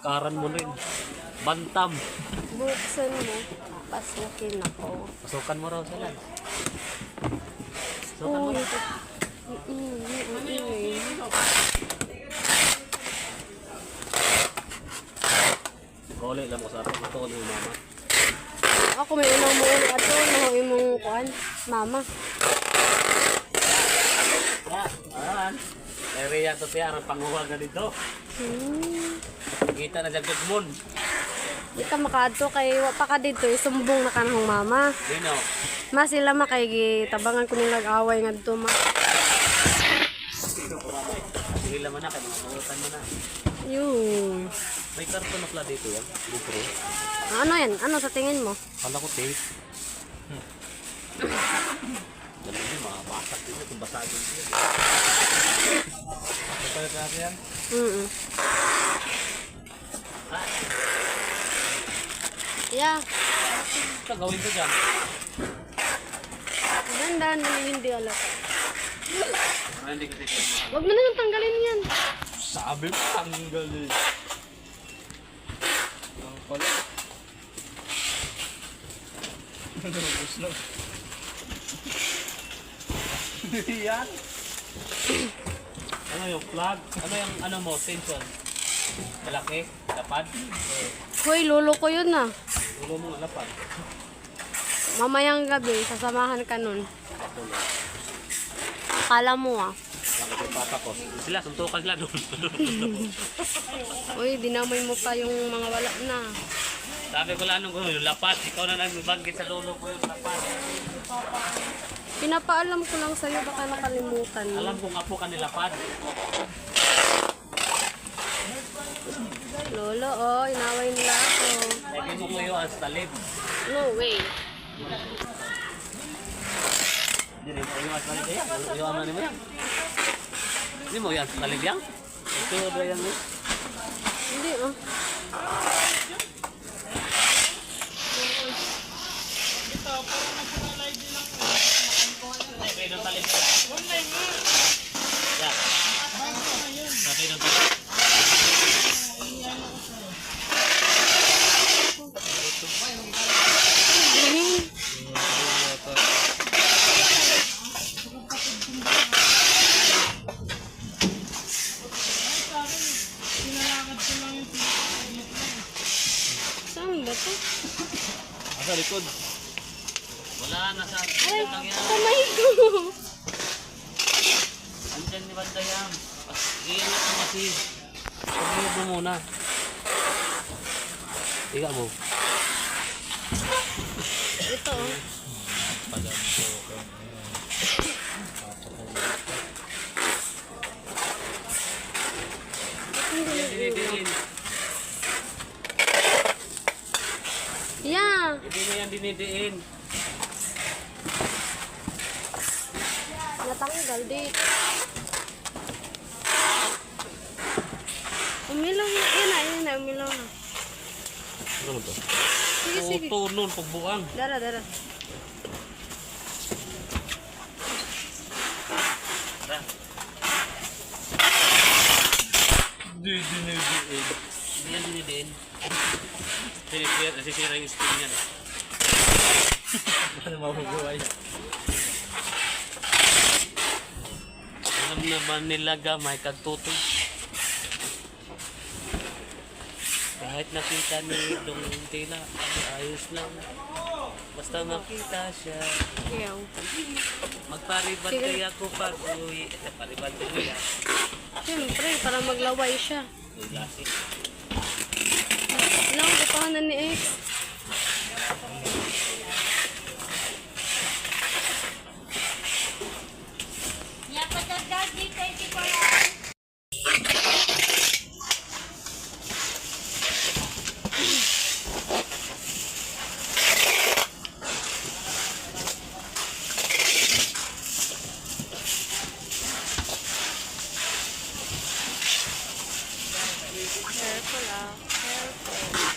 Lakaran mo rin. Bantam. Buksan mo. Pasukin ako. Pasukan mo raw sila. Pasukan mo raw. Kole lang ko sa ato. Ito ko ng mama. Ako may unang mo ulit ato. Nahoy mong kuhan. Mama. Ayan. Area to siya. Ang panguwag na dito. Kita na dyan kagmon. Di ka makaadto kay wa pa ka dito. Isumbong na ka ng mama. Dino. Ma sila makikitabangan ko nilang away nga dito ma. Sige lang na. Kaya mga pangutan mo na. Yun. May karton na pala dito yan. Dito. Ano yan? Ano sa tingin mo? Kala ko tape. Dali din, mga basak din ito. Basagin din. Papalit natin yan? Yeah. Ito, gawin ko dyan. Dandan na hindi alam. Hindi ko dito mahal. Huwag mo na nang tanggalin yan. Sabi mo, tanggalin. Ang pala. Nabus na. Yan. Ano yung plug? Ano yung ano mo? Tension? Malaki? Lapad? Hoy, lolo ko yun ah. Ulo mo lapad. Mamayang gabi, sasamahan ka nun. Akala mo ah. Lang kasi papa ko. Sila, suntukan sila doon. Uy, dinamay mo pa yung mga wala na. Sabi ko lang nung yung lapad. Ikaw na nagbanggit sa lolo ko yung lapad. Pinapaalam ko lang sa'yo, baka nakalimutan mo. Alam kong apo ka ni lapad. Lolo, oh, inaway nila ako. Lagi mo ko yung as talib. No way. Hindi rin mo yung as talib yan. Yung ano mo yan. Hindi mo yan talib yan. Ito ba yan mo? Hindi oh. Sabi ng talib. Yan. Sabi ng talib. Saan ba ito? Asa likod? Wala na sa Ay, lang yan. kamay ko. Andyan ni Bandayang. Iingat mo kasi. Pagilid mo muna. Tiga mo. Ito oh. Yan dinidiin. Yeah. Hindi mo yan dinidiin. Natanggal dito. Umilaw na. Yan na, umilaw na. Ano to? Sige, sige. Ito nun, pagbuang. Dara. Tara. Dinidiin. Hindi yan dinidiin. Nasisira yung spring yan. Ano mabubuhay? Alam naman nila gamay kagtutoy. Kahit nakita ni Dong Tila, ayos lang. Basta makita siya. Yaw. Magparibad kaya ako pag uwi. Paribad ko kaya. Siyempre, para maglaway siya. Yung lasik. Ilang kupahanan ni X. Careful ah. Careful.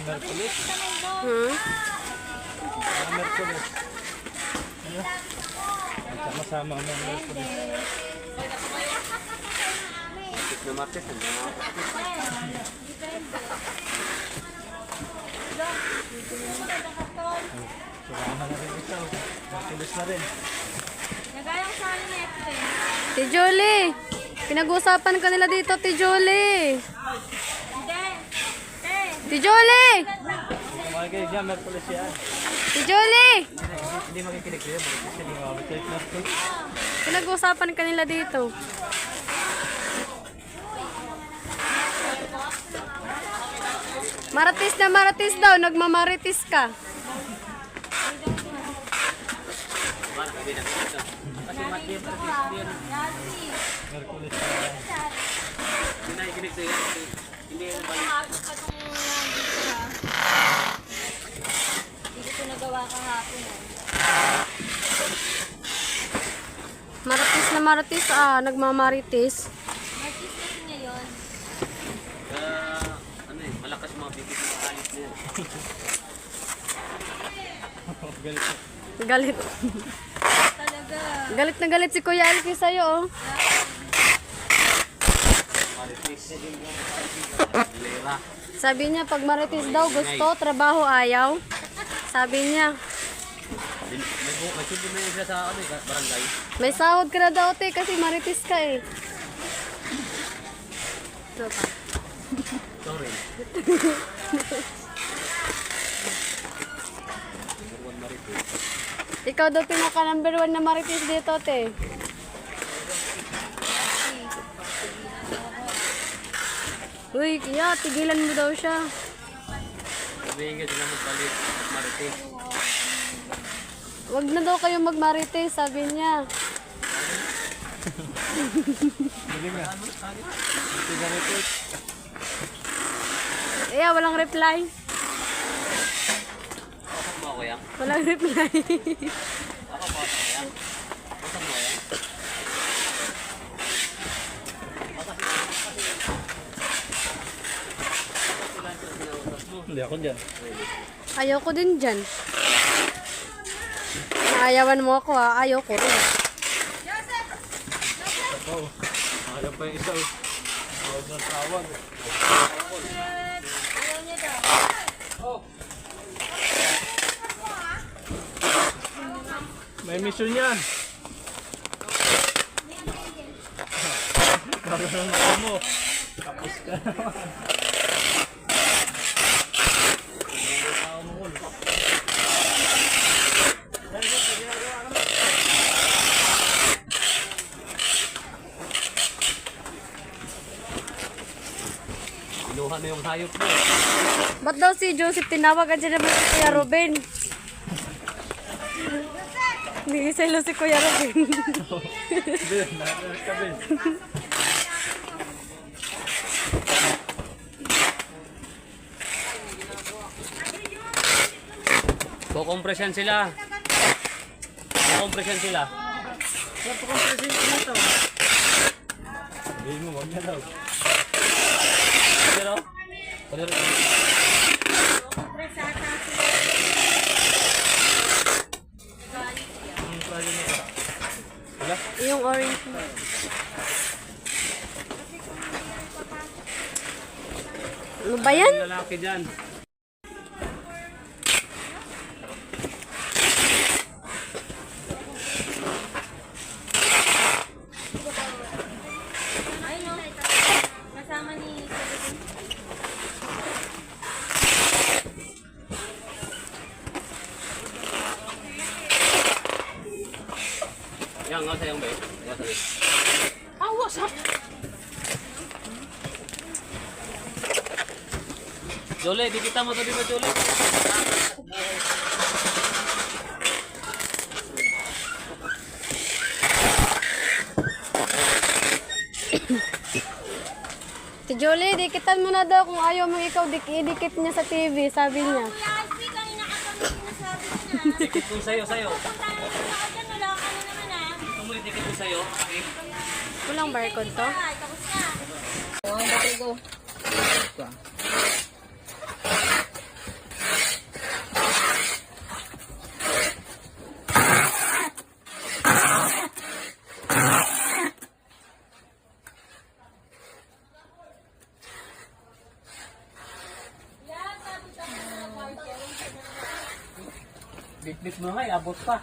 Merkulis. Hmm? Merkulis. Ano? Sama-sama ang Merkulis. Martes na Martes. Ang mga Sumama na rin ito. Merkulis na rin. Nagayang sa akin ito eh. Ti Julie! Pinag-uusapan ka nila dito, Ti Julie! Hindi. Ti Julie! Magiging dyan, Merkulis yan. Ti Julie! Hindi makikinig kayo. Merkulis yan. Hindi makikinig Merkulis. Pinag-uusapan ka nila dito. Maratis daw, nagmamaritis ka. wala, hindi na ito. Kasi Martes, Martes, Yasi. Merkulis yan. hindi na ikinig sa'yo. Hindi na balik. Hindi ko nagawa kahapon eh. Maratis, nagmamaritis. Martis kasi ngayon. Ano eh, malakas yung mga bibig ng alis na yan. Galit. Galit. Talaga. Galit na galit si Kuya Alfie sa'yo, oh. Marites. Lera. Sabi niya, pag maritis daw, gusto, trabaho, ayaw. Sabi niya, May sundo na yun sila sa ano, barangay. may sahod ka na daw, te, kasi maritis ka, eh. So, Sorry. Number 1 Marites. ikaw daw pinaka number 1 na maritis dito, te. Uy, kaya, tigilan mo daw siya. Sabihin ka sila magbalik at Marites. Wag na daw kayo magmarites, sabi niya. Galing nga. Ito na Merkulis. Eh, walang reply. Pasok mo ako yan? Walang reply. Ako pasok mo yan? Pasok mo yan? Hindi ako dyan. Ayaw ko din dyan. Naayawan mo ako, ha? Ayaw ko rin. Oo. Ayaw pa yung isa. Tawag ng tawag. Ayaw niya daw. May mission yan. Bago na mata mo. Tapos ka naman. Kinuha na yung hayop mo. Ba't daw si Joseph tinawagan siya naman si Kuya Ruben? Hindi sa'yo si Kuya Ruben. Ben, nakakas ka Ben. Kukompresyan sila. Kukompresyan sila. Sabihin mo, wag na daw. Pero, pero, Ang plano mo ba? Wala? Yung orange mo. Ano ba yan? lalaki dyan. Ay no. Kasama ni Yan, nga sayang ba eh? Jole, di kita mo to di ba Jole? Si Julie, dikitan mo na daw kung ayaw mo ikaw, idikit niya sa TV, sabi niya. Kuya Alfie, kanina ka pa sinasabi ko na. Dikit kong sa'yo. Punta na ako dyan, wala ka na naman ah. Ito mo yung dikit kong sa'yo. Okay. Walang barcode to? Ay, tapos na. Bit-bit mo nga, abot pa.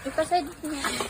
Ipaside niya.